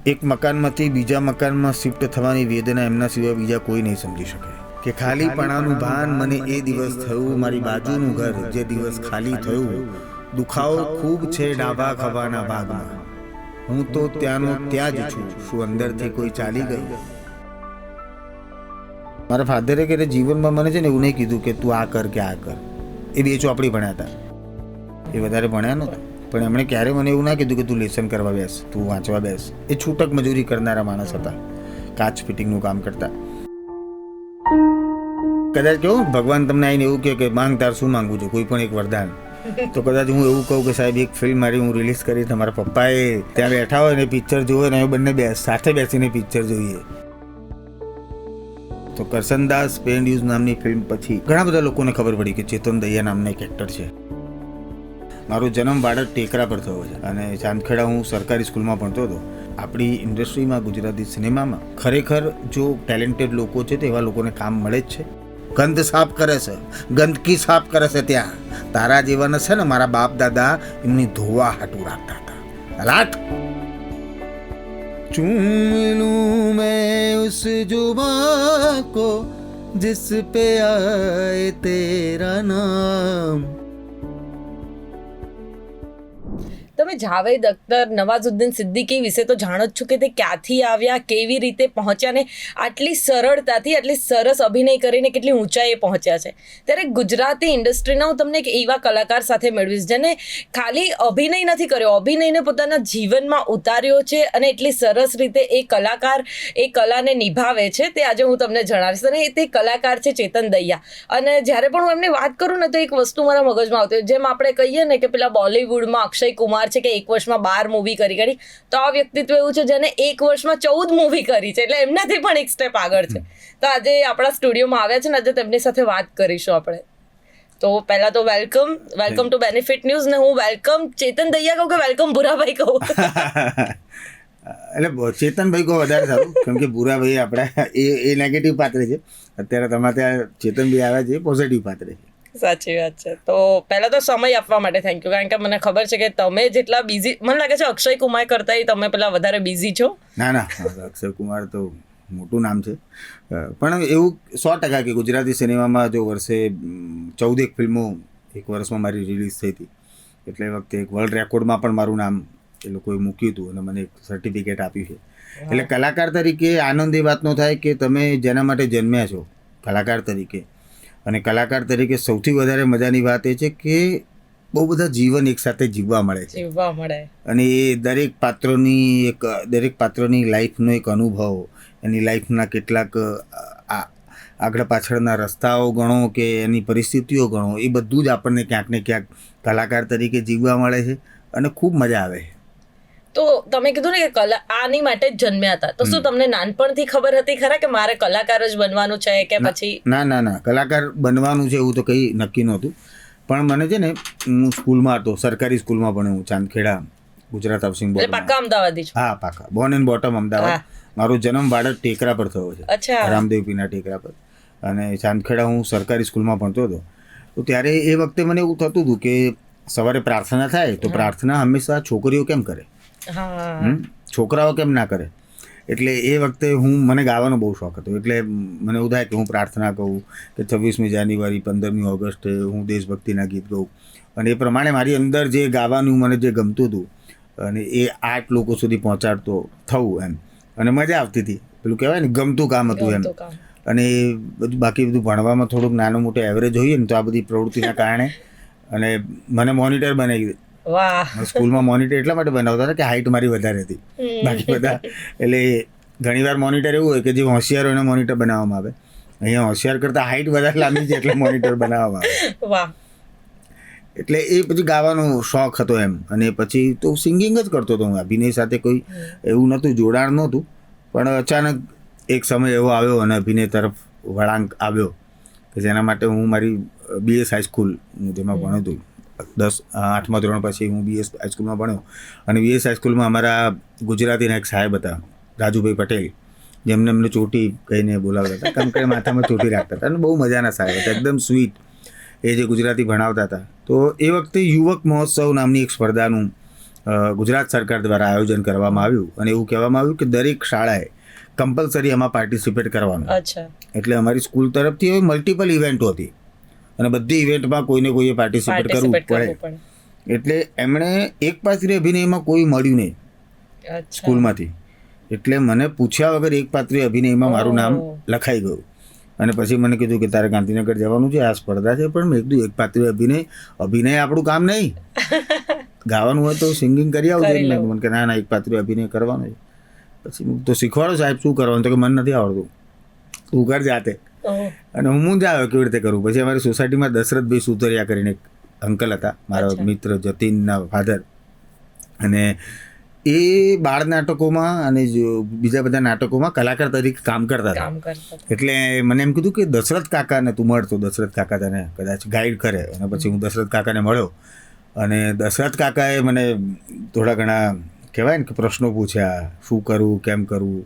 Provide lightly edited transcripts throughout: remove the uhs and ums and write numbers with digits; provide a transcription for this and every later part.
એક મકાનમાંથી બીજા મકાનમાં શિફ્ટ થવાની વેદના એમના સિવાય બીજા કોઈ નહીં સમજી શકે. કે ખાલીપણાનું ભાન મને એ દિવસ થયું, મારી બાજુનું ઘર જે દિવસ ખાલી થયું. દુખાવો ખૂબ છે ડાબા ખભાના ભાગમાં, હું તો ત્યાંનો ત્યાં જ છું, શું અંદરથી કોઈ ચાલી ગયું? મારા ફાધરે કે જીવનમાં મને છે ને એવું નહીં કીધું કે તું આ કર કે આ કર. એ બે ચોપડી ભણ્યા હતા, એ વધારે ભણ્યા નહોતા, પણ એમણે ક્યારે મને એવું ના કીધું કે તું લેસન કરવા બેસ, તું વાંચવા બેસ. એ છૂટક મજૂરી કરનારા માણસ હતા, કાચ ફિટિંગનું કામ કરતા. કદાચ કેવું ભગવાન તમને આવીને એવું કે માંગ તાર શું માંગવું છે, કોઈ પણ એક વરદાન, તો કદાચ હું એવું કહું કે સાહેબ એક ફિલ્મ મારી હું રિલીઝ કરી, તમારા પપ્પાએ ત્યાં બેઠા હોય ને પિક્ચર જોવે ને બંને સાથે બેસીને પિક્ચર જોઈએ. તો કરસનદાસ પેન્ડ્યુઝ નામની ફિલ્મ પછી ઘણા બધા લોકોને ખબર પડી કે ચેતન દહિયા નામના એક એક્ટર છે. મારો જન્મ બાળક ટેકરા પર થયો છે અને ચાંદખેડા હું સરકારી સ્કૂલમાં ભણતો હતો. આપણી ઇન્ડસ્ટ્રીમાં, ગુજરાતી સિનેમામાં ખરેખર જો ટેલેન્ટેડ લોકો છે તો એવા લોકોને કામ મળે જ છે. ગંધ સાફ કરે છે, ગંદકી સાફ કરે છે. ત્યાં તારા જેવાને છે ને મારા બાપ દાદા એમની ધોવા હાટું રાખતા હતા. લાટ चूम लूं मैं उस जुबां को जिस पे आए तेरा नाम. તમે જાવેદ અખ્તર, નવાઝુદ્દીન સિદ્દીકી વિશે તો જાણો જ છો કે તે ક્યાંથી આવ્યા, કેવી રીતે પહોંચ્યા ને આટલી સરળતાથી આટલી સરસ અભિનય કરીને કેટલી ઊંચાઈએ પહોંચ્યા છે. ત્યારે ગુજરાતી ઇન્ડસ્ટ્રીના હું તમને એક એવા કલાકાર સાથે મેળવીશ જેને ખાલી અભિનય નથી કર્યો, અભિનયને પોતાના જીવનમાં ઉતાર્યો છે અને એટલી સરસ રીતે એ કલાકાર એ કલાને નિભાવે છે. તે આજે હું તમને જણાવીશ. અને તે કલાકાર છે ચેતન દહિયા. અને જ્યારે પણ હું એમની વાત કરું ને તો એક વસ્તુ મારા મગજમાં આવતી હોય, જેમ આપણે કહીએ ને કે પેલા બોલિવૂડમાં અક્ષય કુમાર છે કે એક વર્ષમાં 12 મૂવી કરી, તો આ વ્યક્તિત્વ એવું છે જેને એક વર્ષમાં 14 મૂવી કરી છે, એટલે એમનાથી પણ એક સ્ટેપ આગળ છે. તો આજે આપણા સ્ટુડિયોમાં આવ્યા છે ને, આજે તેમની સાથે વાત કરીશું આપણે. તો પહેલા તો વેલકમ ટુ બેનિફિટ ન્યૂઝ. ને હું વેલકમ ચેતન દહિયા કહું કે વેલકમ ભૂરાભાઈ કહું? એટલે ચેતનભાઈ કહો વધારે સારું, કેમ કે ભૂરાભાઈ આપણા એ નેગેટિવ પાત્ર છે. અત્યારે તમારે ત્યાં ચેતનભાઈ આવ્યા છે, પોઝિટિવ પાત્ર છે. સાચી વાત છે. તો પહેલા તો સમય આપવા માટે થેન્ક યુ, કારણ કે મને ખબર છે કે તમે જેટલા બિઝી, મને લાગે છે અક્ષય કુમાર કરતા તમે પેલા વધારે બિઝી છો. ના, અક્ષય કુમાર તો મોટું નામ છે, પણ એવું 100% કે ગુજરાતી સિનેમામાં જો વર્ષે 14 ફિલ્મો એક વર્ષમાં મારી રિલીઝ થઈ હતી, એટલે એ વખતે એક વર્લ્ડ રેકોર્ડમાં પણ મારું નામ એ લોકોએ મૂક્યું હતું અને મને એક સર્ટિફિકેટ આપ્યું છે. એટલે કલાકાર તરીકે આનંદ એ વાતનો થાય કે તમે જેના માટે જન્મ્યા છો કલાકાર તરીકે, અને કલાકાર તરીકે સૌથી વધારે મજાની વાત એ છે કે બહુ બધા જીવન એકસાથે જીવવા મળે છે. અને એ દરેક પાત્રની લાઈફનો એક અનુભવ, એની લાઈફના કેટલાક આગળ પાછળના રસ્તાઓ ગણો કે એની પરિસ્થિતિઓ ગણો, એ બધું જ આપણને ક્યાંક ને ક્યાંક કલાકાર તરીકે જીવવા મળે છે અને ખૂબ મજા આવે છે. તો તમે કીધું ને કે આની માટે જ જન્મ્યા હતા, તો શું તમને નાનપણથી ખબર હતી ખરા કે મારે કલાકાર જ બનવાનું છે કે પછી? ના, કલાકાર બનવાનું છે એવું તો કંઈ નક્કી નહોતું. પણ મને છે ને, હું સ્કૂલમાં હતો, સરકારી સ્કૂલમાં ભણ્યો, ચાંદખેડા ગુજરાત હાઉસિંગ બોર્ડ. પાક્કા અમદાવાદી છો? હા, પાક્કા. Born and brought up Ahmedabad. મારો જન્મ બાળક ટેકરા પર થયો છે, રામદેવ પીના ટેકરા પર. અને ચાંદખેડા હું સરકારી સ્કૂલમાં ભણતો હતો. તો ત્યારે એ વખતે મને એવું થતું હતું કે સવારે પ્રાર્થના થાય તો પ્રાર્થના હંમેશા છોકરીઓ કેમ કરે, છોકરાઓ કેમ ના કરે? એટલે એ વખતે મને ગાવાનો બહુ શોખ હતો. એટલે મને એવું થાય કે હું પ્રાર્થના કહું કે 26મી જાન્યુઆરી, 15મી ઓગસ્ટે હું દેશભક્તિના ગીત ગાઉં. અને એ પ્રમાણે મારી અંદર જે ગાવાનું મને જે ગમતું હતું અને એ આર્ટ લોકો સુધી પહોંચાડતો થવું એમ, અને મજા આવતી હતી. પેલું કહેવાય ને ગમતું કામ હતું એમ. અને બધું બાકી બધું ભણવામાં થોડુંક નાનું મોટું એવરેજ હોઈએ ને, તો આ બધી પ્રવૃત્તિના કારણે અને મને મોનિટર બનાવી દીધું. સ્કૂલમાં મોનિટર એટલા માટે બનાવતા હતા કે હાઈટ મારી વધારે હતી બાકી બધા. એટલે ઘણીવાર મોનિટર એવું હોય કે જે હોશિયાર હોય એને મોનિટર બનાવવામાં આવે. અહીંયા હોશિયાર કરતાં હાઈટ વધારે લાંબી છે એટલે મોનિટર બનાવવામાં આવે. એટલે એ પછી ગાવાનો શોખ હતો એમ. અને પછી તો સિંગિંગ જ કરતો હતો હું. અભિનય સાથે કોઈ એવું નહોતું, જોડાણ નહોતું. પણ અચાનક એક સમય એવો આવ્યો અને અભિનય તરફ વળાંક આવ્યો કે જેના માટે હું મારી BS હાઈસ્કૂલ જેમાં ભણ્યો હતું, 8મા ધોરણ પછી હું BS હાઈસ્કૂલમાં ભણ્યો. અને BS હાઈસ્કૂલમાં અમારા ગુજરાતીના એક સાહેબ હતા, રાજુભાઈ પટેલ, જેમને એમને ચોટી કહીને બોલાવતા હતા, કેમ કે માથામાં ચોટી રાખતા હતા. અને બહુ મજાના સાહેબ હતા, એકદમ સ્વીટ. એ જે ગુજરાતી ભણાવતા હતા. તો એ વખતે યુવક મહોત્સવ નામની એક સ્પર્ધાનું ગુજરાત સરકાર દ્વારા આયોજન કરવામાં આવ્યું અને એવું કહેવામાં આવ્યું કે દરેક શાળાએ કમ્પલસરી એમાં પાર્ટિસિપેટ કરવાનું. એટલે અમારી સ્કૂલ તરફથી એવી મલ્ટિપલ ઇવેન્ટો હતી અને બધી ઇવેન્ટમાં કોઈને કોઈએ પાર્ટિસિપેટ કરવું પડે. એટલે એમણે એકપાત્રીય અભિનયમાં કોઈ મળ્યું નહીં સ્કૂલમાંથી. એટલે મને પૂછ્યા વગર એકપાત્રીય અભિનયમાં મારું નામ લખાઈ ગયું અને પછી મને કીધું કે તારે ગાંધીનગર જવાનું છે, આ સ્પર્ધા છે. પણ મેં કીધું એકપાત્રીય અભિનય આપણું કામ નહીં, ગાવાનું હોય તો સિંગિંગ કરી આવજો. મને કે ના એકપાત્રીય અભિનય કરવાનો છે. પછી તો શીખવાડો સાહેબ શું કરવાનું, તો કે મને નથી આવડતું, તું કર જાતે. અને હું જ આવ્યો કેવી રીતે કરું. પછી અમારી સોસાયટીમાં દશરથભાઈ સુતરિયા કરીને એક અંકલ હતા, મારા મિત્ર જતીનના ફાધર, અને એ બાળ નાટકોમાં અને બીજા બધા નાટકોમાં કલાકાર તરીકે કામ કરતા હતા. એટલે મને એમ કીધું કે દશરથ કાકાને તું મળતો, દશરથ કાકા તને કદાચ ગાઈડ કરે. અને પછી હું દશરથ કાકાને મળ્યો અને દશરથ કાકાએ મને થોડા ઘણા કહેવાય ને કે પ્રશ્નો પૂછ્યા, શું કરવું, કેમ કરવું,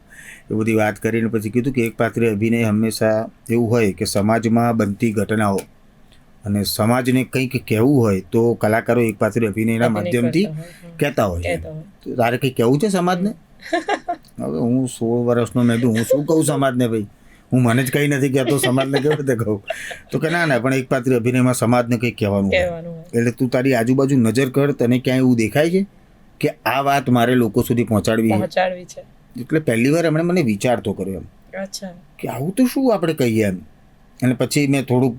એ બધી વાત કરીને પછી કીધું કે એકપાત્રીય અભિનય હંમેશા એવું હોય કે સમાજમાં બનતી ઘટનાઓ અને સમાજને કંઈક કહેવું હોય તો કલાકારો એકપાત્રીય અભિનયના માધ્યમથી કહેતા હોય. તારે કંઈક કહેવું છે સમાજને? હવે હું 16 વર્ષનો મેં હું શું કહું સમાજને? ભાઈ હું મને જ કંઈ નથી કહેતો, સમાજને કેવી રીતે કહું? તો કે ના પણ એકપાત્રીય અભિનયમાં સમાજને કંઈક કહેવાનું હોય. એટલે તું તારી આજુબાજુ નજર કર, તને ક્યાંય એવું દેખાય છે કે આ વાત મારે લોકો સુધી પહોંચાડવી છે? એટલે પહેલી વાર એમણે મને વિચારતો કર્યો એમ કે આવું તો શું આપણે કહીએ એમ. અને પછી મેં થોડુંક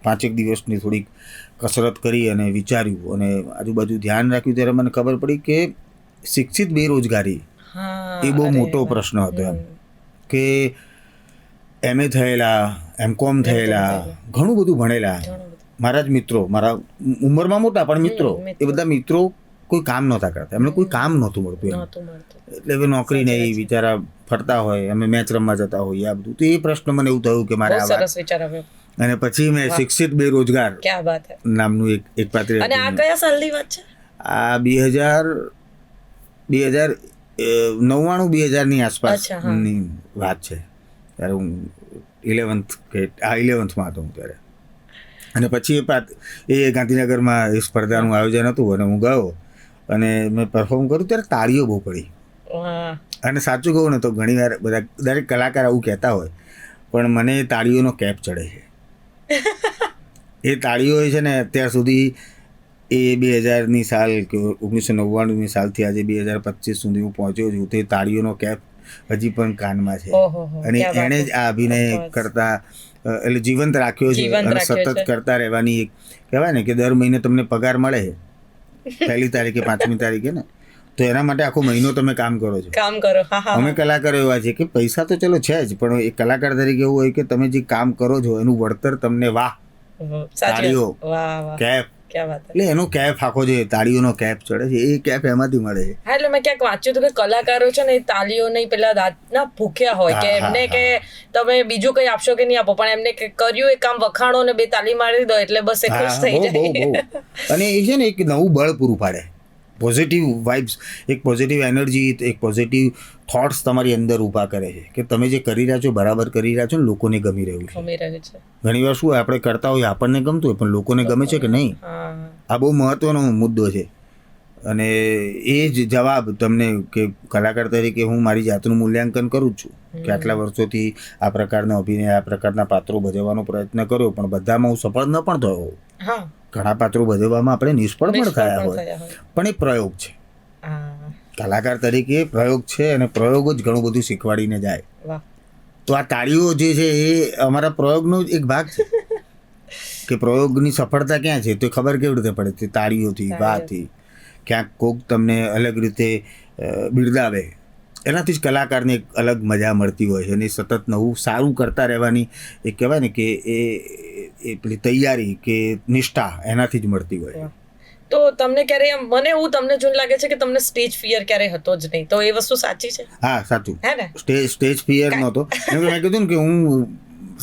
5 દિવસની થોડીક કસરત કરી અને વિચાર્યું અને આજુબાજુ ધ્યાન રાખ્યું. ત્યારે મને ખબર પડી કે શિક્ષિત બેરોજગારી એ બહુ મોટો પ્રશ્ન હતો એમ. કે MA થયેલા, MCOM થયેલા, ઘણું બધું ભણેલા મારા જ મિત્રો, મારા ઉંમરમાં મોટા પણ મિત્રો, એ બધા મિત્રો કોઈ કામ નહોતા કરતા, એમને કોઈ કામ નહોતું મળતું એમ. એટલે હવે નોકરી નહીં, બિચારા ફરતા હોય, અમે મેચ રમવા જતા હોઈએ, આ બધું. તો એ પ્રશ્ન મને એવું થયું કે મારે આ વાત. અને પછી મેં શિક્ષિત બેરોજગાર નામનું એક પાત્ર. અને આ કયા સાલની વાત છે? આ 2099-2000 ની આસપાસની વાત છે. ત્યારે હું 11th-માં હતો હું ત્યારે. અને પછી એ ગાંધીનગરમાં એ સ્પર્ધાનું આયોજન હતું અને હું ગયો અને મેં પરફોર્મ કર્યું. ત્યારે તાળીઓ બહુ પડી. અને સાચું કહું ને તો ઘણીવાર બધા દરેક કલાકાર આવું કહેતા હોય, પણ મને તાળીઓનો કેપ ચડે છે. એ તાળીઓ છે ને અત્યાર સુધી એ 2000ની સાલ કે 1999ની સાલથી આજે 2025 સુધી હું પહોંચ્યો છું. તે તાળીઓનો કેપ હજી પણ કાનમાં છે. અને એણે જ આ અભિનય કરતા એટલે જીવંત રાખ્યો છે અને સતત કરતા રહેવાની એક કહેવાય ને કે દર મહિને તમને પગાર મળે 1લી તારીખે 5મી તારીખે ને, તો એના માટે આખો મહિનો તમે કામ કરો છો. અમે કલાકારો એવા છે કે પૈસા તો ચલો છે જ, પણ એક કલાકાર તરીકે એવું હોય કે તમે જે કામ કરો છો એનું વળતર તમને તાળીઓ, કેપ, એટલે એનો કેપ આખો જે તાળીઓનો કેપ ચડે છે એ કેપ એમાંથી મળે છે. હા, એટલે મેં ક્યાંક વાંચ્યું હતું કે કલાકારો છે ને એ તાળીઓ નહીં પેલા દાંતના ભૂખ્યા હોય કે એમને કે તમે બીજું કંઈ આપશો કે નહીં આપો, પણ એમને કર્યું એ કામ વખાણો ને 2 તાળી મારી દો એટલે બસ એ ખુશ થઈ જાય. અને એ છે ને એક નવું બળ પૂરું પાડે, પોઝિટિવ વાઇબ્સ, એક પોઝિટિવ એનર્જી, એક પોઝિટિવ થોટ્સ તમારી અંદર ઊભા કરે છે કે તમે જે કરી રહ્યા છો બરાબર કરી રહ્યા છો ને લોકોને ગમી રહ્યું છે. ઘણીવાર શું આપણે કરતા હોય આપણને ગમતું હોય પણ લોકોને ગમે છે કે નહીં, આ બહુ મહત્વનો મુદ્દો છે. અને એ જ જવાબ તમને કે કલાકાર તરીકે હું મારી જાતનું મૂલ્યાંકન કરું જ છું કે આટલા વર્ષોથી આ પ્રકારનો અભિનય, આ પ્રકારના પાત્રો ભજવવાનો પ્રયત્ન કર્યો, પણ બધામાં હું સફળ ન પણ થયો. ઘણા પાત્રો ભજવવામાં આપણે નિષ્ફળ પણ થયા હોય, પણ એ પ્રયોગ છે. કલાકાર તરીકે પ્રયોગ છે અને પ્રયોગ જ ઘણું બધું શીખવાડીને જાય. તો આ તાળીઓ જે છે એ અમારા પ્રયોગનો જ એક ભાગ છે કે પ્રયોગની સફળતા ક્યાં છે તો ખબર કેવી રીતે પડે? તે તાળીઓથી, વાહથી. ક્યાંક કોક તમને અલગ રીતે બિરદાવે, એનાથી જ કલાકારને એક અલગ મજા મળતી હોય છે. અને સતત નવું સારું કરતા રહેવાની એક કહેવાય ને કે એ પેલી તૈયારી કે નિષ્ઠા એનાથી જ મળતી હોય. તો તમને ક્યારે મને એવું તમને જોઈને લાગે છે કે તમને સ્ટેજ ફિયર ક્યારે હતો જ નહીં, તો એ વસ્તુ સાચી છે? હા, સાચું. હે ને, સ્ટેજ ફિયર નહોતો. મેં કીધું ને કે હું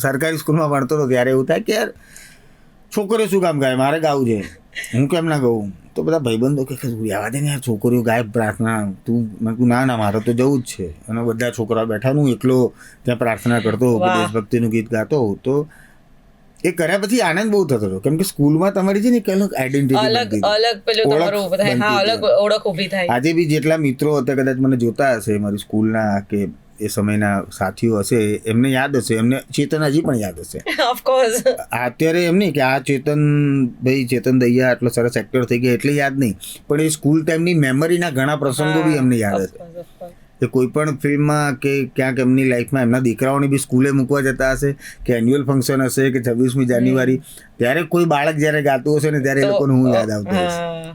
સરકારી સ્કૂલમાં ભણતો હતો ત્યારે એવું થાય કે યાર છોકરીઓ શું કામ ગાય, મારે ગાવું છે, હું કેમ ના ગાઉં? તો બધા ભાઈબંધો કે આવા દે ને યાર, છોકરીઓ ગાય પ્રાર્થના, તું. મેં કહું ના મારે તો જવું જ છે. અને બધા છોકરાઓ બેઠા, હું એકલો ત્યાં પ્રાર્થના કરતો હોઉં, દેશભક્તિનું ગીત ગાતો હોઉં. તો એ કર્યા પછી આનંદ બહુ થતો હતો, કેમ કે સ્કૂલમાં તમારી છે ને એક અલગ આઈડેન્ટિટી, અલગ પેલું તમારું ઊભું થાય, હા, અલગ ઓળખ ઊભી થાય. આજે બી જેટલા મિત્રો હતા કદાચ મને જોતા હશે, મારી સ્કૂલના કે એ સમયના સાથીઓ હશે, એમને યાદ હશે, એમને ચેતન હજી પણ યાદ હશે. ઓફકોર્સ અત્યારે એમ નહીં કે આ ચેતન દહિયા આટલો સરસ એક્ટર થઈ ગયા એટલે યાદ નહીં, પણ એ સ્કૂલ ટાઈમની મેમરીના ઘણા પ્રસંગો બી એમને યાદ હશે. કે કોઈ પણ ફિલ્મમાં કે ક્યાંક એમની લાઈફમાં એમના દીકરાઓને બી સ્કૂલે મૂકવા જતા હશે, કે એન્યુઅલ ફંક્શન હશે, કે 26મી જાન્યુઆરી, ત્યારે કોઈ બાળક જ્યારે ગાતું હશે ને ત્યારે એ લોકોને હું યાદ આવતો હશે.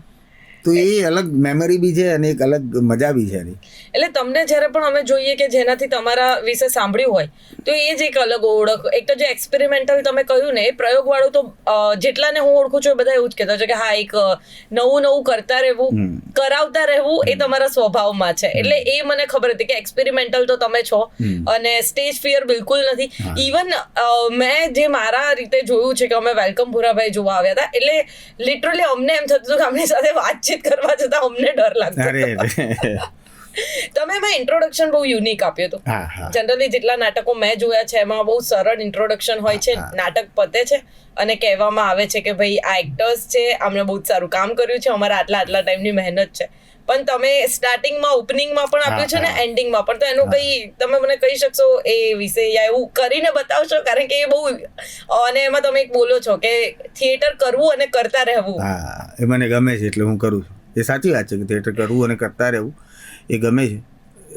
તો એ અલગ મેમરી બી છે અને એક અલગ મજા બી છે એની. એટલે તમને જ્યારે પણ અમે જોઈએ કે જેનાથી તમારા વિશે સાંભળ્યું હોય તો એ જ એક અલગ ઓળખ. એક તો જે એક્સપેરિમેન્ટલ તમે કહ્યું ને એ પ્રયોગવાળું, તો જેટલાને હું ઓળખું છું એ બધા એવું જ કહેતા છે કે હા, એક નવું કરતા રહેવું, કરાવતા રહેવું એ તમારા સ્વભાવમાં છે. એટલે એ મને ખબર હતી કે એક્સપેરિમેન્ટલ તો તમે છો અને સ્ટેજ ફિયર બિલકુલ નથી. ઇવન મેં જે મારા રીતે જોયું છે કે અમે વેલકમ ભૂરાભાઈ જોવા આવ્યા હતા, એટલે લિટરલી અમને એમ થતું હતું કે આમની સાથે વાતચીત કરવા જતા અમને ડર લાગતો. તમે એમાં ઇન્ટ્રોડક્શન બહુ યુનિક આપ્યું હતું. જનરલી જેટલા નાટકો મેં જોયા છે એમાં બહુ સરળ ઇન્ટ્રોડક્શન હોય છે, નાટક પતે છે અને કહેવામાં આવે છે કે ભાઈ આ એક્ટર્સ છે, આમણે બહુ સારું કામ કર્યું છે, અમારા આટલા ટાઈમની મહેનત છે. પણ તમે સ્ટાર્ટિંગમાં ઓપનિંગમાં પણ આપ્યું છે ને એન્ડિંગમાં પણ, તો એનું કઈ તમે મને કહી શકશો એ વિશે, યા એવું કરીને બતાવશો? કારણ કે એ બહુ, અને એમાં તમે એક બોલો છો કે થિયેટર કરવું અને કરતા રહેવું. હા, એ મને ગમે છે એટલે હું કરું છું. એ સાચી વાત છે કે થિયેટર કરવું અને કરતા રહેવું એ ગમે છે,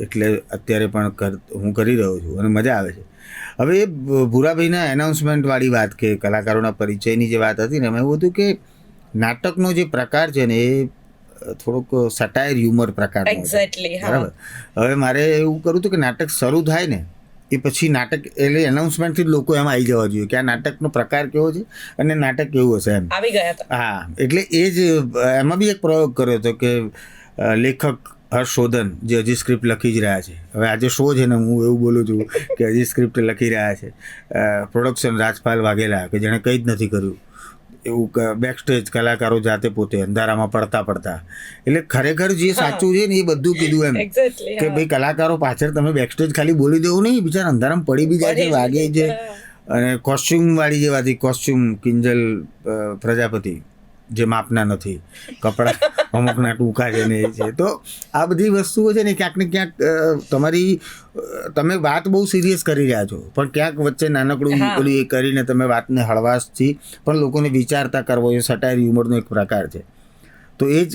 એટલે અત્યારે પણ હું કરી રહ્યો છું અને મજા આવે છે. હવે ભૂરાભાઈના એનાઉન્સમેન્ટ વાળી વાત કે કલાકારોના પરિચયની જે વાત હતી ને, એમાં એવું હતું કે નાટકનો જે પ્રકાર છે ને એ થોડોક સટાયર હ્યુમર પ્રકારનો. એક્ઝેક્ટલી, બરાબર. હવે મારે એવું કરવું હતું કે નાટક શરૂ થાય ને એ પછી નાટક એટલે એનાઉન્સમેન્ટથી જ લોકો એમાં આવી જવા જોઈએ કે આ નાટકનો પ્રકાર કેવો છે અને નાટક કેવું હશે એમ આવી ગયા હતા. હા, એટલે એ જ એમાં બી એક પ્રયોગ કર્યો હતો કે લેખક હર્ષોધન જે હજી સ્ક્રિપ્ટ લખી જ રહ્યા છે, હવે આજે શો છે ને હું એવું બોલું છું કે હજી સ્ક્રિપ્ટ લખી રહ્યા છે, પ્રોડક્શન રાજપાલ વાઘેલા કે જેણે કંઈ જ નથી કર્યું, એવું બેકસ્ટેજ કલાકારો જાતે પોતે અંધારામાં પડતા, એટલે ખરેખર જે સાચું છે ને એ બધું કીધું એમ કે ભાઈ કલાકારો પાછળ તમે બેકસ્ટેજ ખાલી બોલી દેવું નહીં, બિચારા અંધારામાં પડી બી જાય છે, વાગે છે. અને કોસ્ચ્યુમ વાળી જે વાત, કોસ્ચ્યુમ કિંજલ પ્રજાપતિ જે માપના નથી, કપડાં અમુકના ટૂંકા છે ને એ છે, તો આ બધી વસ્તુઓ છે ને ક્યાંક ને ક્યાંક તમે વાત બહુ સિરિયસ કરી રહ્યા છો પણ ક્યાંક વચ્ચે નાનકડું પેલું એ કરીને તમે વાતને હળવાશથી પણ લોકોને વિચારતા કરવો, એ સટાયર હ્યુમરનો એક પ્રકાર છે. તો એ જ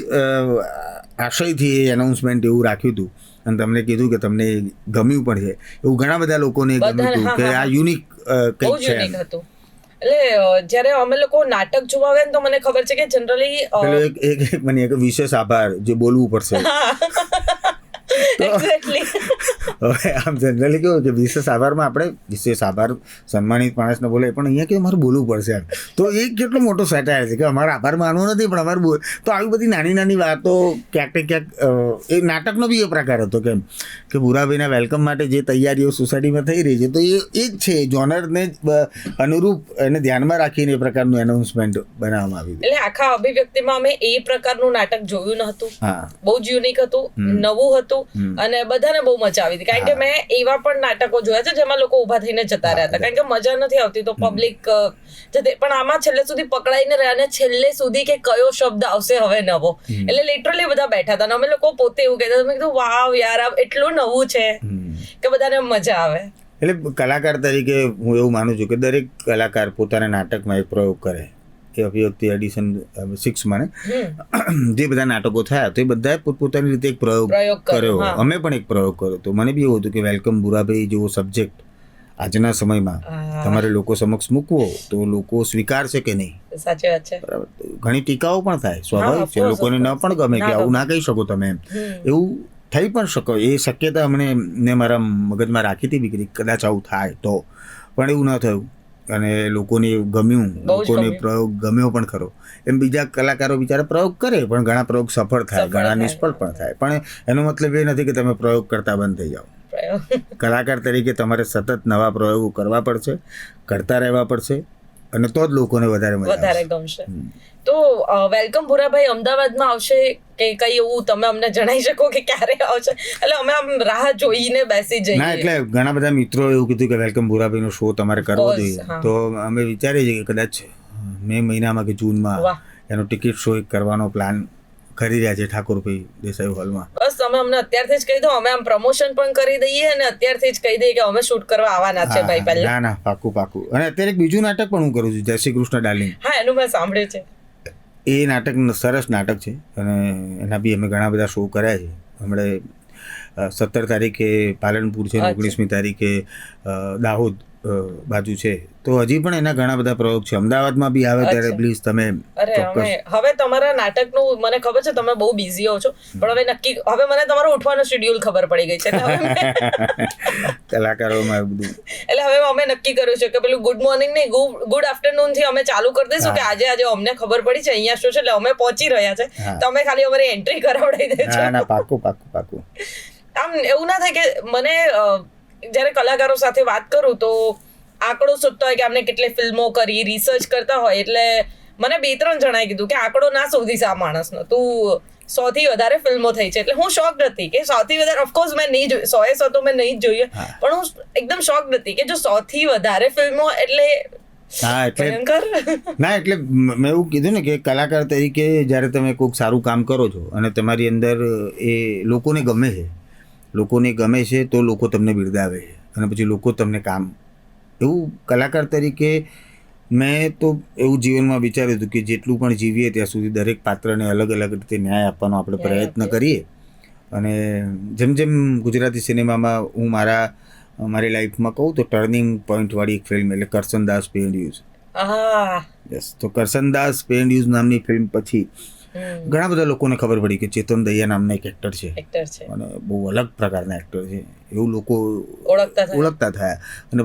આશયથી એ એનાઉન્સમેન્ટ એવું રાખ્યું હતું અને તમને કીધું કે તમને ગમ્યું પણ છે, એવું ઘણા બધા લોકોને ગમ્યું હતું કે આ યુનિક કંઈક છે. એટલે જ્યારે અમે લોકો નાટક જોવા આવ્યા ને તો મને ખબર છે કે જનરલી એક મને એક વિશેષ આભાર જે બોલવું પડશે. હવે આમ જનરલી કેવું કે વિશેષ આભારમાં આપણે વિશેષ આભાર સન્માનિત માણસને બોલે, પણ અહીંયા કે અમારે બોલવું પડશે એમ, તો એ કેટલો મોટો સેટાયર છે કે અમારે આભાર માનવો નથી પણ અમારે બોલ. તો આવી બધી નાની વાતો ક્યાંક ને ક્યાંક એ નાટકનો બી એ પ્રકાર હતો કેમ કે ભૂરાભાઈના વેલકમ માટે જે તૈયારીઓ સોસાયટીમાં થઈ રહી છે તો એ જ છે, જોનરને અનુરૂપ એને ધ્યાનમાં રાખીને એ પ્રકારનું એનાઉન્સમેન્ટ બનાવવામાં આવ્યું. એટલે આખા અભિવ્યક્તિમાં અમે એ પ્રકારનું નાટક જોયું ન હતું, બહુ જ યુનિક હતું, નવું હતું અને બધાને બહુ મજા આવી હતી. કારણ કે મેં એવા પણ નાટકો જોયા છે જેમાં લોકો ઉભા થઈને જતા રહ્યા હતા કારણ કે મજા નથી આવતી તો પબ્લિક જતે, પણ આમાં છેલ્લે સુધી પકડાઈને રહ્યા અને છેલ્લે સુધી કે કયો શબ્દ આવશે હવે નવો, એટલે લિટરલી બધા બેઠા હતા અને અમે લોકો પોતે એવું કહેતા હતા, મેં કીધું વાવ યાર આ એટલું નવું છે કે બધાને મજા આવે. એટલે કલાકાર તરીકે હું એવું માનું છું કે દરેક કલાકાર પોતાના નાટકમાં એક પ્રયોગ કરે. એ અભિવ્યક્તિ એડિશન 6માં જે બધા નાટકો થયા તો એ બધાએ પોતપોતાની રીતે એક પ્રયોગ કર્યો. અમે પણ એક પ્રયોગ કર્યો તો મને બી એવું હતું કે વેલકમ ભૂરાભાઈ જેવો સબ્જેક્ટ આજના સમયમાં તમારે લોકો સમક્ષ મૂકવો તો લોકો સ્વીકારશે કે નહીં. સાચી વાત છે. બરાબર. ઘણી ટીકાઓ પણ થાય, સ્વાભાવિક છે, લોકોને ન પણ ગમે કે આવું ના કહી શકો તમે એમ, એવું થઈ પણ શકો, એ શક્યતા મેં મારા મગજમાં રાખી હતી બી કદાચ આવું થાય તો, પણ એવું ન થયું અને લોકોને ગમ્યું, લોકોને પ્રયોગ ગમ્યો પણ ખરો. એમ બીજા કલાકારો બિચારા પ્રયોગ કરે પણ ઘણા પ્રયોગ સફળ થાય, ઘણા નિષ્ફળ પણ થાય, પણ એનો મતલબ એ નથી કે તમે પ્રયોગ કરતા બંધ થઈ જાઓ. કલાકાર તરીકે તમારે સતત નવા પ્રયોગો કરવા પડશે, કરતા રહેવા પડશે અને તો જ લોકોને વધારે ગમશે. તો વેલકમ ભૂરાભાઈ અમદાવાદમાં આવશે કે કઈ એવું તમે અમને જણાવી શકો કે ક્યારે આવશે? એટલે અમે આમ રાહ જોઈને બેસી જઈએ. ના, એટલે ઘણા બધા મિત્રો એવું કીધું કે વેલકમ ભૂરાભાઈનો શો તમારે કરવો જોઈએ, તો અમે વિચારીએ છીએ કે કદાચ મે મહિનામાં કે જૂનમાં એનો ટિકિટ શો કરવાનો પ્લાન કરી રહ્યા છે ઠાકોરભાઈ દેસાઈ હોલમાં. બસ તમે અમને અત્યારથી જ કહી દો, અમે આમ પ્રમોશન પણ કરી દઈએ અને અત્યારથી જ કહી દઈએ કે અમે શૂટ કરવા આવવાના છે ભાઈ પહેલા. ના, પાકું. અને અત્યારે એક બીજું નાટક પણ હું કરું છું, જય શ્રી કૃષ્ણ ડાર્લિંગ. હા, એનું મેં સાંભળ્યું છે. એ નાટક સરસ નાટક છે અને એના બી અમે ઘણા બધા શો કર્યા છે. હમણાં 17 તારીખે પાલનપુર છે, 19મી તારીખે દાહોદ બાજુ છે, તો હજી પણ એના ઘણા બધા પ્રયોગ છે. અમદાવાદમાં બી આવે ત્યારે પ્લીઝ તમે ચોક્કસ. હવે તમારા નાટકનું મને ખબર છે તમે બહુ બિઝી હો છો, પણ હવે નક્કી હવે મને તમારો ઉઠવાનો શેડ્યુલ ખબર પડી ગઈ છે કલાકારોમાં બધું. એટલે હવે અમે નક્કી કર્યું છે કે પેલું ગુડ મોર્નિંગ નહીં, ગુડ આફ્ટરનૂન થી અમે ચાલુ કરી દઈશું કે આજે અમને ખબર પડી છે અહીંયા શું છે, એટલે અમે પહોંચી રહ્યા છે, તમે ખાલી અમારી એન્ટ્રી કરાવડાવી દેજો. ના, પાકું. આમ એવું ના થાય કે મને જ્યારે કલાકારો સાથે વાત કરું તો આંકડો શોધતા હોય કે આપણે કેટલી ફિલ્મો કરી, રિસર્ચ કરતા હોય, એટલે મને 2-3 જણાએ કીધું કે આંકડો ના શોધીશ આ માણસનો, તું 100 થી વધારે ફિલ્મો થઈ છે. એટલે હું શોક્ડ હતી કે 100 થી વધારે, ઓફકોર્સ મેં નહીં જોઈ, 100 તો મેં નહીં જ જોઈએ, પણ હું એકદમ શોક્ડ હતી કે જો 100 થી વધારે ફિલ્મો એટલે એટલે મેં એવું કીધું ને કે કલાકાર તરીકે જ્યારે તમે કોઈક સારું કામ કરો છો અને તમારી અંદર એ લોકોને ગમે છે તો લોકો તમને બિરદાવે છે અને પછી લોકો તમને કામ, એવું કલાકાર તરીકે મેં તો એવું જીવનમાં વિચાર્યું હતું કે જેટલું પણ જીવીએ ત્યાં સુધી દરેક પાત્રને અલગ અલગ રીતે ન્યાય આપવાનો આપણે પ્રયત્ન કરીએ. અને જેમ ગુજરાતી સિનેમામાં હું મારી લાઈફમાં કહું તો ટર્નિંગ પોઈન્ટવાળી એક ફિલ્મ એટલે કરસનદાસ પે એન્ડ યુઝ. તો કરસનદાસ પે એન્ડ યુઝ નામની ફિલ્મ પછી ઘણા બધા લોકોને ખબર પડી કે ચેતન દહિયા નામના એક એક્ટર છે અને બહુ અલગ પ્રકારના એક્ટર છે, એવું લોકો ઓળખતા થયા. અને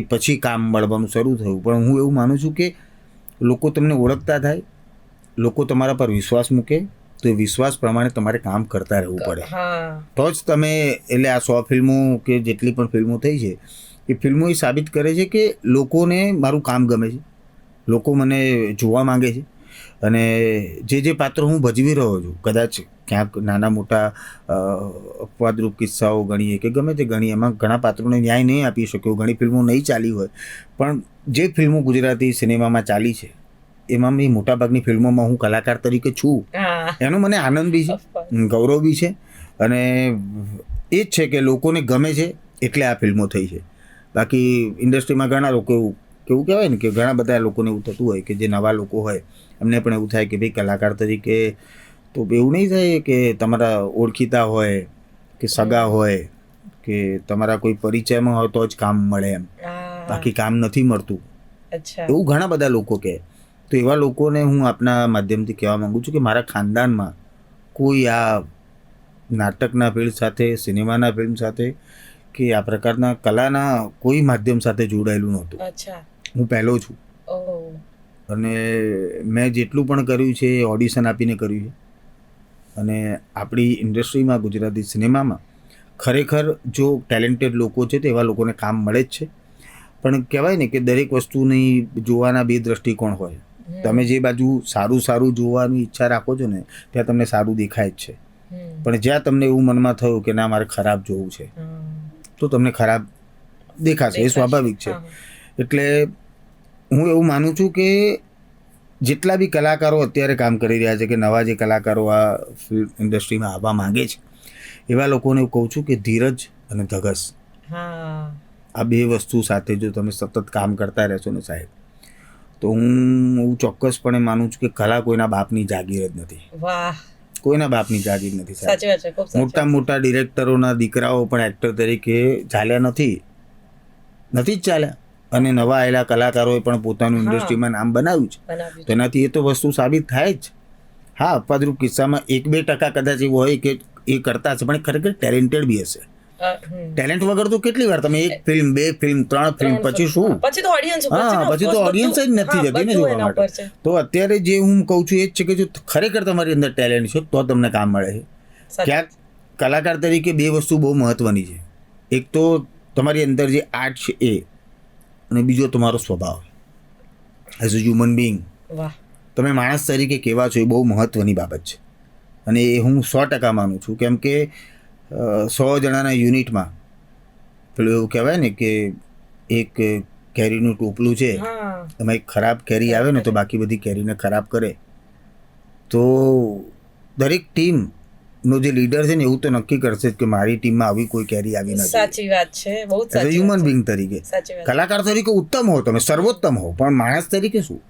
પછી કામ મળવાનું શરૂ થયું. પણ હું એવું માનું છું કે લોકો તમને ઓળખતા થાય, લોકો તમારા પર વિશ્વાસ મૂકે, તો એ વિશ્વાસ પ્રમાણે તમારે કામ કરતા રહેવું પડે, તો જ તમે, એટલે આ 100 ફિલ્મો કે જેટલી પણ ફિલ્મો થઈ છે એ ફિલ્મો એ સાબિત કરે છે કે લોકોને મારું કામ ગમે છે, લોકો મને જોવા માંગે છે. અને જે પાત્રો હું ભજવી રહ્યો છું, કદાચ ક્યાંક નાના મોટા અપવાદરૂપ કિસ્સાઓ ગણીએ કે ગમે તે ગણીએ, એમાં ઘણા પાત્રોને ન્યાય નહીં આપી શક્યો, ઘણી ફિલ્મો નહીં ચાલી હોય, પણ જે ફિલ્મો ગુજરાતી સિનેમામાં ચાલી છે એમાં મેં મોટાભાગની ફિલ્મોમાં હું કલાકાર તરીકે છું, એનો મને આનંદ બી છે, ગૌરવ બી છે. અને એ જ છે કે લોકોને ગમે છે એટલે આ ફિલ્મો થઈ છે. બાકી ઇન્ડસ્ટ્રીમાં ઘણા લોકો એવું કહેવાય ને કે ઘણા બધા લોકોને એવું થતું હોય કે જે નવા લોકો હોય એમને પણ એવું થાય કે ભાઈ કલાકાર તરીકે તો એવું નહીં થાય કે તમારા ઓળખીતા હોય કે સગા હોય કે તમારા કોઈ પરિચયમાં હોય તો જ કામ મળે એમ, બાકી કામ નથી મળતું, એવું ઘણા બધા લોકો કહે. તો એવા લોકોને હું આપના માધ્યમથી કહેવા માંગુ છું કે મારા ખાનદાનમાં કોઈ આ નાટકના ફિલ્ડ સાથે, સિનેમાના ફિલ્મ સાથે કે આ પ્રકારના કલાના કોઈ માધ્યમ સાથે જોડાયેલું નહોતું. હું પહેલો છું. અને મેં જેટલું પણ કર્યું છે એ ઓડિશન આપીને કર્યું છે. અને આપણી ઇન્ડસ્ટ્રીમાં, ગુજરાતી સિનેમામાં ખરેખર જો ટેલેન્ટેડ લોકો છે તો એવા લોકોને કામ મળે જ છે. પણ કહેવાય ને કે દરેક વસ્તુની જોવાના 2 દ્રષ્ટિકોણ હોય. તમે જે બાજુ સારું જોવાની ઈચ્છા રાખો છો ને ત્યાં તમને સારું દેખાય જ છે, પણ જ્યાં તમને એવું મનમાં થયું કે ના મારે ખરાબ જોવું છે તો તમને ખરાબ દેખાશે, એ સ્વાભાવિક છે. એટલે હું એવું માનું છું કે જેટલા બી કલાકારો અત્યારે કામ કરી રહ્યા છે કે નવા જે કલાકારો આ ફિલ્મ ઇન્ડસ્ટ્રીમાં આવવા માંગે છે એવા લોકોને હું કહું છું કે ધીરજ અને ધગસ, આ 2 વસ્તુ સાથે જો તમે સતત કામ કરતા રહેશો ને સાહેબ, તો હું ચોક્કસપણે માનું છું કે કલા કોઈના બાપની જાગીર જ નથી. કોઈના બાપની જાગીર નથી સાહેબ. મોટા ડિરેક્ટરોના દીકરાઓ પણ એક્ટર તરીકે ચાલ્યા નથી જ ચાલ્યા, અને નવા આવેલા કલાકારોએ પણ પોતાનું ઇન્ડસ્ટ્રીમાં નામ બનાવ્યું છે. તો એનાથી એ તો વસ્તુ સાબિત થાય જ. હા, અપવાદરૂપ કિસ્સામાં 1-2% કદાચ એવું હોય કે એ કરતા હશે, પણ ખરેખર ટેલેન્ટેડ બી હશે. ટેલેન્ટ વગર તો કેટલી વાર તમે 1 ફિલ્મ, 2 ફિલ્મ, 3 ફિલ્મ પછી શું, પછી તો ઓડિયન્સ જ નથી જતી ને જોવા માટે. તો અત્યારે જે હું કહું છું એ જ છે કે જો ખરેખર તમારી અંદર ટેલેન્ટ છે તો તમને કામ મળે છે. ક્યાંક કલાકાર તરીકે 2 વસ્તુ બહુ મહત્વની છે. એક તો તમારી અંદર જે આર્ટ છે એ, અને બીજો તમારો સ્વભાવ. As a human being. વાહ. તમે માણસ તરીકે કેવા છો એ બહુ મહત્ત્વની બાબત છે, અને એ હું 100% માનું છું. કેમ કે 100 જણાના યુનિટમાં પેલું એવું કહેવાય ને કે એક કેરીનું ટોપલું છે, એમાં એક ખરાબ કેરી આવે ને તો બાકી બધી કેરીને ખરાબ કરે. તો દરેક ટીમનો જે લીડર છે ને એવું તો નક્કી કરશે કે મારી ટીમમાં આવી કોઈ કેરી આવી નથી. સાચી વાત છે, બહુ સાચી વાત. હ્યુમન બિંગ તરીકે, કલાકાર તરીકે ઉત્તમ હો તમે, સર્વોત્તમ હો, પણ માણસ તરીકે શું?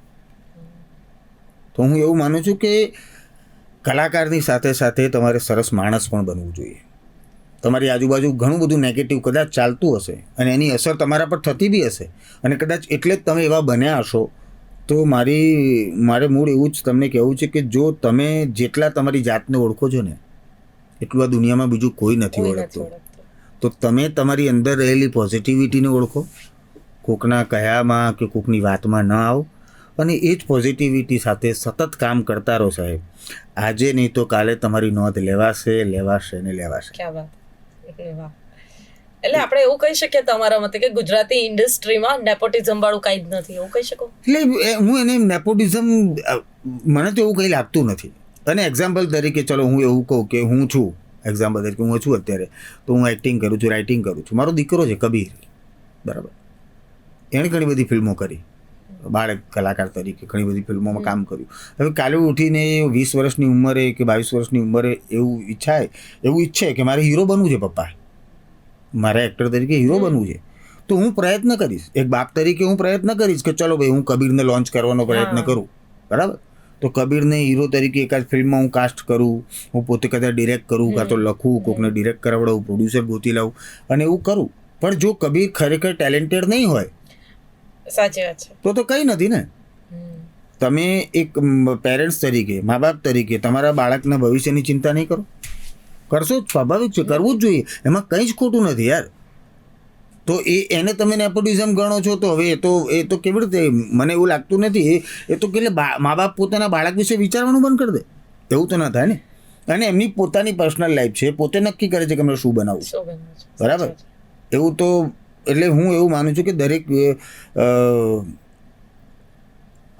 તો હું એવું માનું છું કે કલાકારની સાથે સાથે તમારે સરસ માણસ પણ બનવું જોઈએ. તમારી આજુબાજુ ઘણું બધું નેગેટિવ કદાચ ચાલતું હશે અને એની અસર તમારા પર થતી બી હશે, અને કદાચ એટલે જ તમે એવા બન્યા હશો. તો મારે મૂળ એવું જ તમને કહેવું છે કે જો તમે જેટલા તમારી જાતને ઓળખો છો ને એટલું આ દુનિયામાં બીજું કોઈ નથી ઓળખતું. તો તમે તમારી અંદર રહેલી પોઝિટિવિટીને ઓળખો, કોકના કહેવામાં કે કોકની વાતમાં ન આવો, અને એ જ પોઝિટિવિટી સાથે સતત કામ કરતા રહો સાહેબ. આજે નહીં તો કાલે તમારી નોંધ લેવાશે ને લેવાશે. એટલે આપણે એવું કહી શકીએ તમારા મતે કે ગુજરાતી ઇન્ડસ્ટ્રીમાં નેપોટિઝમ વાળું કાંઈ જ નથી, એવું કહી શકો? એટલે હું એને નેપોટિઝમ, મને તો એવું કંઈ લાગતું નથી. અને એક્ઝામ્પલ તરીકે ચલો હું એવું કહું કે હું છું, એક્ઝામ્પલ તરીકે હું છું અત્યારે, તો હું એક્ટિંગ કરું છું, રાઇટિંગ કરું છું. મારો દીકરો છે કબીર, બરાબર, એણે ઘણી બધી ફિલ્મો કરી, બાળક કલાકાર તરીકે ઘણી બધી ફિલ્મોમાં કામ કર્યું. હવે કાલે ઉઠીને 20 વર્ષની ઉંમરે કે 22 વર્ષની ઉંમરે એવું ઈચ્છે કે મારે હીરો બનવું છે, પપ્પા મારે એક્ટર તરીકે હીરો બનવું છે, તો હું પ્રયત્ન કરીશ. એક બાપ તરીકે હું પ્રયત્ન કરીશ કે ચલો ભાઈ હું કબીરને લોન્ચ કરવાનો પ્રયત્ન કરું, બરાબર. તો કબીરને હીરો તરીકે એકાદ ફિલ્મમાં હું કાસ્ટ કરું, હું પોતે કદાચ ડિરેક્ટ કરું, કાં તો લખું, કોકને ડિરેક્ટ કરાવડાવું, પ્રોડ્યુસર ગોતી લાવું અને એવું કરું. પણ જો કબીર ખરેખર ટેલેન્ટેડ નહીં હોય, સાચી વાત છે, તો કંઈ નથી ને. તમે એક પેરેન્ટ્સ તરીકે, મા બાપ તરીકે તમારા બાળકના ભવિષ્યની ચિંતા નહીં કરો? કરશો જ, સ્વાભાવિક છે, કરવું જ જોઈએ, એમાં કંઈ જ ખોટું નથી યાર. તો એને તમે નેપોટિઝમ ગણો છો તો હવે એ તો કેવી રીતે? મને એવું લાગતું નથી. એ તો એટલે મા બાપ પોતાના બાળક વિશે વિચારવાનું બંધ કરી દે, એવું તો ના થાય ને. અને એમની પોતાની પર્સનલ લાઈફ છે, પોતે નક્કી કરે છે કે એમને શું બનાવવું, બરાબર. એવું તો એટલે હું એવું માનું છું કે દરેક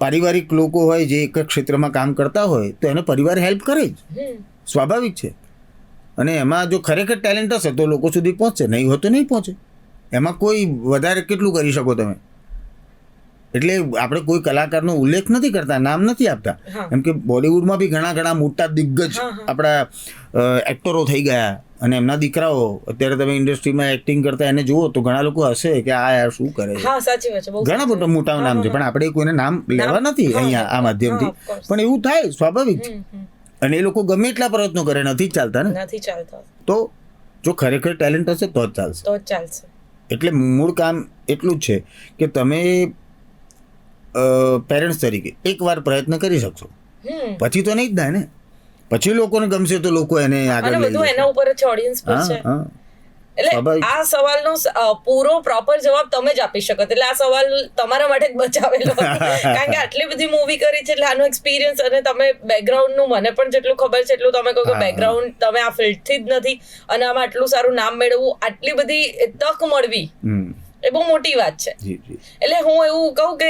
પારિવારિક લોકો હોય જે એક ક્ષેત્રમાં કામ કરતા હોય તો એને પરિવાર હેલ્પ કરે જ, સ્વાભાવિક છે. અને એમાં જો ખરેખર ટેલેન્ટ હશે તો લોકો સુધી પહોંચશે, નહીં હોય તો નહીં પહોંચે. એમાં કોઈ વધારે કેટલું કરી શકો તમે? એટલે આપણે કોઈ કલાકારનો ઉલ્લેખ નથી કરતા, નામ નથી આપતા, એમ કે બોલિવૂડમાં બી ઘણા મોટા દિગ્ગજ આપણા એક્ટરો થઈ ગયા, અને એમના દીકરાઓ અત્યારે તમે ઇન્ડસ્ટ્રીમાં એક્ટિંગ કરતા એને જુઓ તો ઘણા લોકો હશે કે આ યાર શું કરે છે. ઘણા મોટા નામ છે, પણ આપણે કોઈને નામ લેવા નથી અહીંયા આ માધ્યમથી, પણ એવું થાય, સ્વાભાવિક છે. અને એ લોકો ગમે એટલા પ્રયત્નો કરે, નથી ચાલતા ને. તો જો ખરેખર ટેલેન્ટ હશે તો જ ચાલશે. એટલે મૂળ કામ એટલું જ છે કે તમે પેરેન્ટ્સ તરીકે એકવાર પ્રયત્ન કરી શકશો, પછી તો નહીં જ થાય ને. પછી લોકોને ગમશે તો લોકો એને આગળ લઈ જશે. એના ઉપર છે, ઓડિયન્સ પર છે. એટલે આ સવાલનો પૂરો પ્રોપર જવાબ તમે જ આપી શકો. એટલે આ સવાલ તમારા માટે જ બચાવેલો, કારણ કે આટલી બધી મૂવી કરી છે એટલે આનો એક્સપિરિયન્સ, અને તમે બેકગ્રાઉન્ડ નું મને પણ જેટલું ખબર છે એટલું તમે કહો કે બેકગ્રાઉન્ડ તમે આ ફિલ્ડથી જ નથી, અને આમાં આટલું સારું નામ મેળવવું, આટલી બધી તક મળવી, એ બહુ મોટી વાત છે. એટલે હું એવું કહું કે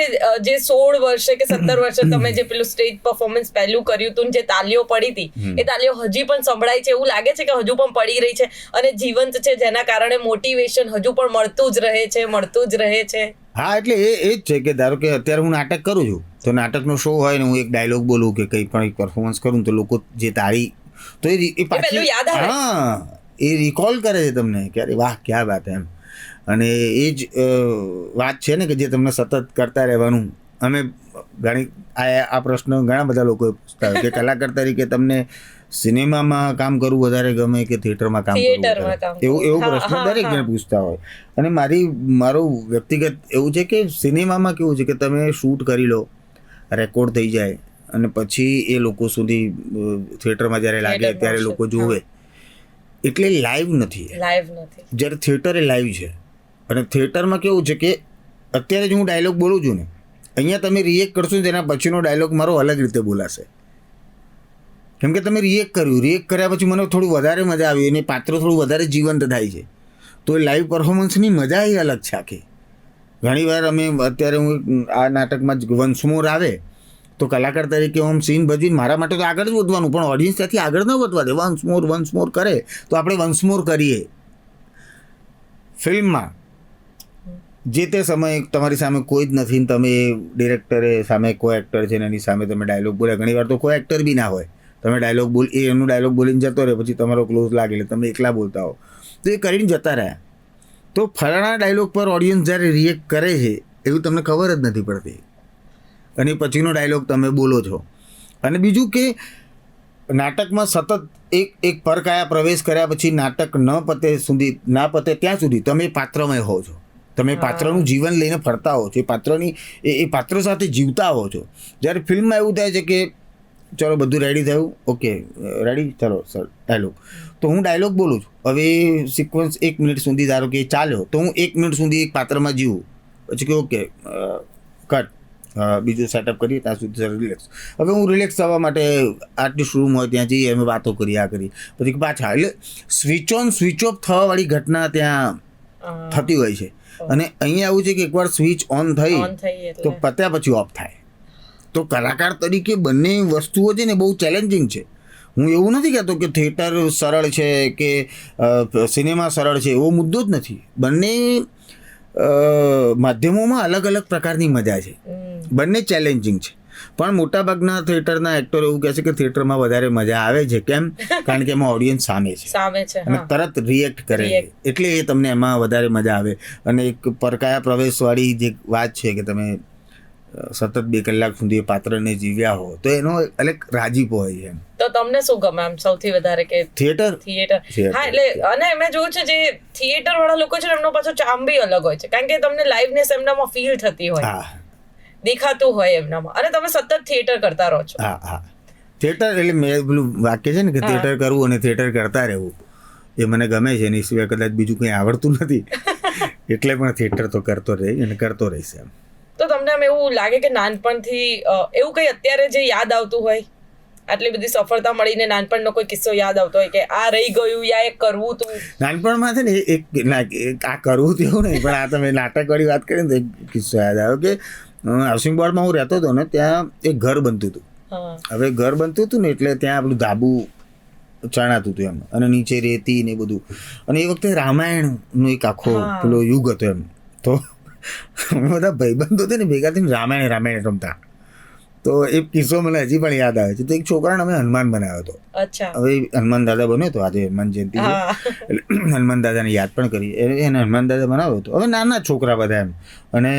જે 16 વર્ષે કે 17 વર્ષે તમે જે પેલું સ્ટેજ પરફોર્મન્સ પહેલું કર્યું હતું, જે તાલીઓ પડી હતી, એ તાલીઓ હજી પણ સંભળાય છે, એવું લાગે છે કે હજુ પણ પડી રહી છે અને જીવંત છે, જેના કારણે મોટિવેશન હજુ પણ મળતું જ રહે છે. હા, એટલે એ જ છે કે ધારો કે અત્યારે હું નાટક કરું છું, તો નાટકનો શો હોય ને હું એક ડાયલોગ બોલું કે કંઈ પણ એક પરફોર્મન્સ કરું તો લોકો જે તાળી, તો એ પાછું યાદ આવે, હા, એ રિકોલ કરે છે તમને કે અરે વાહ ક્યાં વાત એમ. અને એ જ વાત છે ને કે જે તમને સતત કરતા રહેવાનું. અમે આ પ્રશ્ન ઘણા બધા લોકોએ પૂછતા હોય કે કલાકાર તરીકે તમને સિનેમામાં કામ કરવું વધારે ગમે કે થિયેટરમાં કામ કરવું, એવો પ્રશ્ન દરેક જણ પૂછતા હોય. અને મારું વ્યક્તિગત એવું છે કે સિનેમામાં કેવું છે કે તમે શૂટ કરી લો, રેકોર્ડ થઈ જાય, અને પછી એ લોકો સુધી થિયેટરમાં જ્યારે લાગે ત્યારે લોકો જોવે, એટલે લાઈવ નથી. જ્યારે થિયેટર એ લાઈવ છે. અને થિયેટરમાં કેવું છે કે અત્યારે જ હું ડાયલોગ બોલું છું ને, અહીંયા તમે રિએક્ટ કરશો તેના પછીનો ડાયલોગ મારો અલગ રીતે બોલાશે, કેમ કે તમે રિએક્ટ કર્યા પછી મને થોડું વધારે મજા આવી અને પાત્ર થોડું વધારે જીવંત થાય છે. તો એ લાઈવ પરફોર્મન્સની મજા એ અલગ છે આખી. ઘણીવાર અમે અત્યારે હું આ નાટકમાં જ વન્સ મોર આવે તો કલાકાર તરીકે હું સીન ભજવીને મારા માટે તો આગળ જ વધવાનું, પણ ઓડિયન્સ ત્યાંથી આગળ ન વધવા દે. વન્સ મોર કરે તો આપણે વન્સ મોર કરીએ. ફિલ્મમાં જે તે સમયે તમારી સામે કોઈ જ નથી ને તમે ડિરેક્ટરે સામે કોઈ એક્ટર છે ને એની સામે તમે ડાયલોગ બોલ્યા. ઘણીવાર તો કોઈ એક્ટર બી ના હોય, તમે ડાયલોગ એનું ડાયલોગ બોલીને જતો રહે, પછી તમારો ક્લોઝ લાગે એટલે તમે એકલા બોલતા હો, તો એ કરીને જતા રહ્યા. તો ફલાણા ડાયલોગ પર ઓડિયન્સ જ્યારે રિએક્ટ કરે છે એવું તમને ખબર જ નથી પડતી, અને પછીનો ડાયલોગ તમે બોલો છો. અને બીજું કે નાટકમાં સતત એક પરકાયા પ્રવેશ કર્યા પછી નાટક ના પતે ત્યાં સુધી તમે પાત્રમય હો છો. તમે પાત્રનું જીવન લઈને ફરતા હો છો, એ પાત્રની એ પાત્ર સાથે જીવતા હો છો. જ્યારે ફિલ્મમાં એવું થાય છે કે ચલો બધું રેડી થયું, ઓકે રેડી, ચલો સર ડાયલોગ, તો હું ડાયલોગ બોલું છું. હવે સિક્વન્સ 1 મિનિટ સુધી ધારો કે ચાલ્યો તો હું 1 મિનિટ સુધી એક પાત્રમાં જીવું, પછી કે ઓકે કટ, બીજું સેટઅપ કરીએ ત્યાં સુધી સર રિલેક્સ. હવે હું રિલેક્સ થવા માટે આર્ટિસ્ટ રૂમ હોય ત્યાં જઈએ, અમે વાતો કરી, આ કરી, પછી પાછા. એટલે સ્વિચ ઓન સ્વિચ ઓફ થવાવાળી ઘટના ત્યાં થતી હોય છે. અને અહીંયા આવું છે કે એકવાર સ્વિચ ઓન થઈ તો પત્યા પછી ઓફ થાય. તો કલાકાર તરીકે બંને વસ્તુઓ છે ને બહુ ચેલેન્જિંગ છે. હું એવું નથી કહેતો કે થિયેટર સરળ છે કે સિનેમા સરળ છે, એવો મુદ્દો જ નથી. બંને માધ્યમોમાં અલગ અલગ પ્રકારની મજા છે, બંને ચેલેન્જિંગ છે. પણ મોટાભાગના થિયેટરના એક્ટરો એવું કહે છે કે થિયેટરમાં વધારે મજા આવે છે. કેમ? કારણ કે એમાં ઓડિયન્સ સામે છે અને તરત રિએક્ટ કરે છે, એટલે એ તમને એમાં વધારે મજા આવે. અને એક પરકાયા પ્રવેશવાળી જે વાત છે કે તમે સતત 2 કલાક સુધી એ પાત્રને જીવ્યા હો તો એનો અલગ રાજીપો હોય છે. તો તમને શું ગમે આમ સૌથી વધારે? કે થિયેટર. હા, એટલે અને મેં જોયું છે જે થિયેટર વાળા લોકો છે એમનો પાછો ચામ બી અલગ હોય છે, કારણ કે તમને લાઈવનેસ એમનામાં ફીલ થતી હોય, દેખાતું હોય એમનામાં, અને તમે સતત થિયેટર કરતા રહો છો. હા, થિયેટર એટલે મેં પેલું વાક્ય છે ને કે થિયેટર કરવું અને થિયેટર કરતા રહેવું, એ મને ગમે છે. એની સિવાય કદાચ બીજું કંઈ આવડતું નથી, એટલે પણ થિયેટર તો કરતો રહી અને કરતો રહીશ એમ. તો તમને આમ એવું લાગે કે નાનપણથી એવું કંઈ અત્યારે જે યાદ આવતું હોય, આટલી બધી સફળતા મળીને નાનપણનો કોઈ કિસ્સો યાદ આવતો હોય કે આ રહી ગયું યા એ કરવું તું? નાનપણમાં છે ને એક આ કરવું તો એવું નહીં, પણ આ તમે નાટકવાળી વાત કરીને તો એક કિસ્સો યાદ આવ્યો કે હાઉસિંગ બોર્ડમાં હું રહેતો હતો ને, ત્યાં એક ઘર બનતું હતું. હવે ઘર બનતું હતું ને એટલે ત્યાં પેલું ધાબુ ચણાતું હતું એમ, અને નીચે રેતી ને બધું. અને એ વખતે રામાયણનો એક આખો પેલો યુગ હતો એમ. તો અમે બધા ભાઈબંધો હતા ને ભેગા થઈને રામાયણ રમતા. તો એક કિસ્સો મને હજી પણ યાદ આવે છે. તો એક છોકરાને અમે હનુમાન બનાવ્યો હતો. હવે હનુમાન દાદા બન્યો હતો, આજે હનુમાન જયંતિ એટલે હનુમાન દાદાને યાદ પણ કરી, એને હનુમાન દાદા બનાવ્યો હતો. હવે નાના છોકરા બધા એમ, અને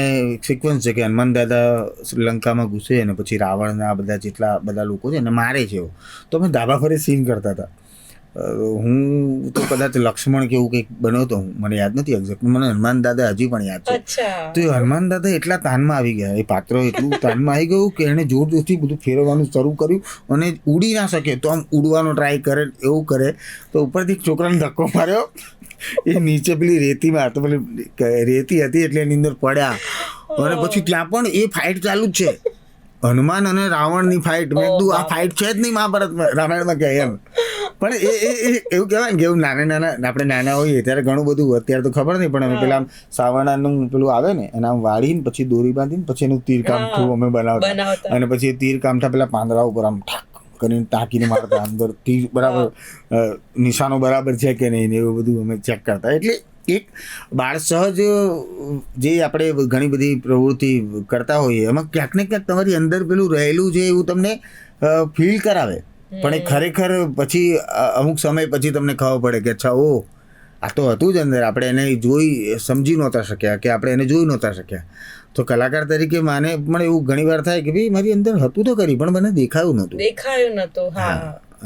સિક્વન્સ છે કે હનુમાન દાદા લંકામાં ઘૂસે અને પછી રાવણના બધા જેટલા બધા લોકો છે એને મારે છે. તો અમે ધાબા ફરે સીન કરતા હતા. હું તો કદાચ લક્ષ્મણ કે એવું કંઈક બન્યો હતો, મને યાદ નથી એક્ઝેક્ટ. મને હનુમાન દાદા હજી પણ યાદ છે. તો એ હનુમાન દાદા એટલા તાનમાં આવી ગયા, એ પાત્ર એટલું તાનમાં આવી ગયું કે એણે જોર જોરથી બધું ફેરવવાનું શરૂ કર્યું, અને ઉડી ના શકે તો આમ ઉડવાનો ટ્રાય કરે, એવું કરે. તો ઉપરથી છોકરાને ધક્કો માર્યો, એ નીચે પેલી રેતીમાં, તો પેલી રેતી હતી એટલે એની અંદર પડ્યા. અને પછી ત્યાં પણ એ ફાઇટ ચાલુ જ છે, હનુમાન અને રાવણની ફાઇટ. મેં કીધું આ ફાઇટ છે જ નહીં મહાભારતમાં, રામાયણમાં કહે એમ. પણ એ એવું કહેવાય ને કે એવું નાના આપણે નાના હોઈએ ત્યારે ઘણું બધું, અત્યારે તો ખબર નહીં, પણ અમે પેલા આમ સાવરણાનું પેલું આવે ને એને આમ વાળીને પછી દોરી બાંધીને પછી એનું તીરકામઠું અમે બનાવતા, અને પછી એ તીરકામઠા પેલા પાંદડા ઉપર આમ ઠાક કરીને ટાંકીને મારતા, અંદર તીર બરાબર નિશાનો બરાબર છે કે નહીં, એવું બધું અમે ચેક કરતા. એટલે એક બાળ સહજ જે આપણે ઘણી બધી પ્રવૃત્તિ કરતા હોઈએ એમાં ક્યાંક ને ક્યાંક તમારી અંદર પેલું રહેલું છે એવું તમને ફીલ કરાવે. પણ એ ખરેખર પછી અમુક સમય પછી તમને ખબર પડે કે અચ્છા ઓ આ તો હતું જ અંદર, આપણે એને સમજી નહોતા શક્યા કે આપણે એને જોઈ નહોતા શક્યા. તો કલાકાર તરીકે મને પણ એવું ઘણી વાર થાય કે ભાઈ મારી અંદર હતું તો ખરી પણ મને દેખાયું નહોતું.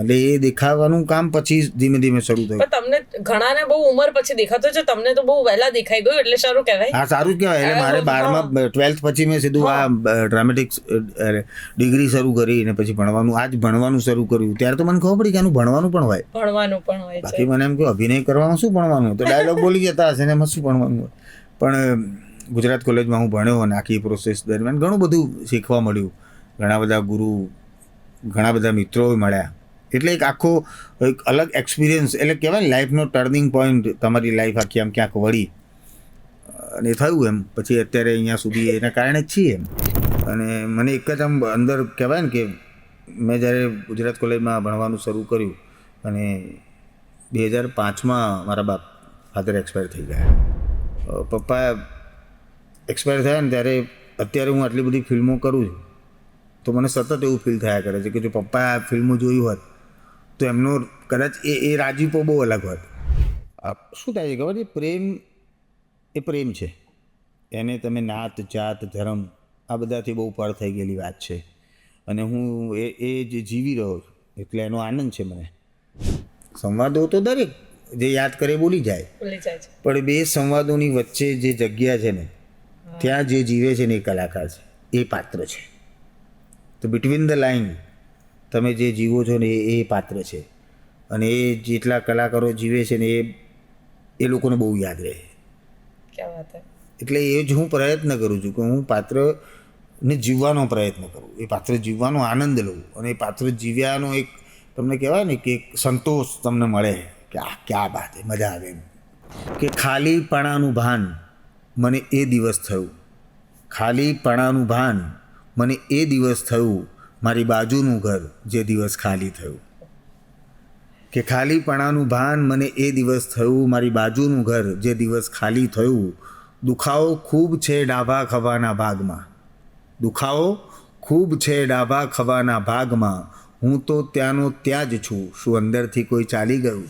એટલે એ દેખાવાનું કામ પછી ધીમે ધીમે શરૂ થયું. તમને ઘણાને બહુ ઉંમર પછી દેખાતો છે, તમને તો બહુ વહેલા દેખાઈ ગયું, એટલે સારું કહેવાય. હા, સારું કહેવાય. એટલે મારે 12માં 12th પછી મેં સીધું આ ડ્રામેટિક્સ ડિગ્રી શરૂ કરી અને પછી ભણવાનું શરૂ કર્યું. ત્યારે તો મને ખબર પડી કે આનું ભણવાનું પણ હોય. બાકી મને એમ કે અભિનય કરવામાં શું ભણવાનું, તો ડાયલોગ બોલી જતા હશે ને એમાં શું ભણવાનું હોય. પણ ગુજરાત કોલેજમાં હું ભણ્યો અને આખી પ્રોસેસ દરમિયાન ઘણું બધું શીખવા મળ્યું. ઘણા બધા ગુરુ, ઘણા બધા મિત્રો મળ્યા. એટલે એક આખો એક અલગ એક્સપિરિયન્સ, એટલે કહેવાય લાઈફનો ટર્નિંગ પોઈન્ટ, તમારી લાઈફ આખી આમ ક્યાંક વળી અને થયું એમ પછી અત્યારે અહીંયા સુધી એના કારણે જ છીએ એમ. અને મને એક જ આમ અંદર કહેવાય ને કે મેં જ્યારે ગુજરાત કોલેજમાં ભણવાનું શરૂ કર્યું અને 2005માં મારા ફાધર એક્સપાયર થઈ ગયા. પપ્પા એક્સપાયર થયા ને ત્યારે અત્યારે હું આટલી બધી ફિલ્મો કરું છું તો મને સતત એવું ફીલ થયા કરે છે કે જો પપ્પાએ આ ફિલ્મો જોયું હોત તો એમનો કદાચ એ રાજીપો બહુ અલગ હોત. શું થાય છે ખબર છે, પ્રેમ એ પ્રેમ છે, એને તમે નાત જાત ધર્મ આ બધાથી બહુ પર થઈ ગયેલી વાત છે અને હું એ જે જીવી રહ્યો છું એટલે એનો આનંદ છે મને. સંવાદો તો દરેક જે યાદ કરે બોલી જાય પણ બે સંવાદોની વચ્ચે જે જગ્યા છે ને ત્યાં જે જીવે છે ને એ કલાકાર છે, એ પાત્ર છે. તો બિટવીન ધ લાઇન તમે જે જીવો છો ને એ પાત્ર છે અને એ જેટલા કલાકારો જીવે છે ને એ લોકોને બહુ યાદ રહે. એટલે એ જ હું પ્રયત્ન કરું છું કે હું પાત્રને જીવવાનો પ્રયત્ન કરું, એ પાત્ર જીવવાનો આનંદ લઉં અને એ પાત્ર જીવ્યાનો એક તમને કહેવાય ને કે એક સંતોષ તમને મળે કે આ ક્યાં વાત છે, મજા આવે એમ. કે ખાલીપણાનું ભાન મને એ દિવસ થયું, ખાલીપણાનું ભાન મને એ દિવસ થયું, મારી બાજુનું ઘર જે દિવસ ખાલી થયું. કે ખાલીપણાનું ભાન મને એ દિવસ થયું, મારી બાજુનું ઘર જે દિવસ ખાલી થયું. દુખાવો ખૂબ છે ડાભા ખભાના ભાગમાં, દુખાવો ખૂબ છે ડાભા ખભાના ભાગમાં, હું તો ત્યાંનો ત્યાં જ છું, શું અંદરથી કોઈ ચાલી ગયું?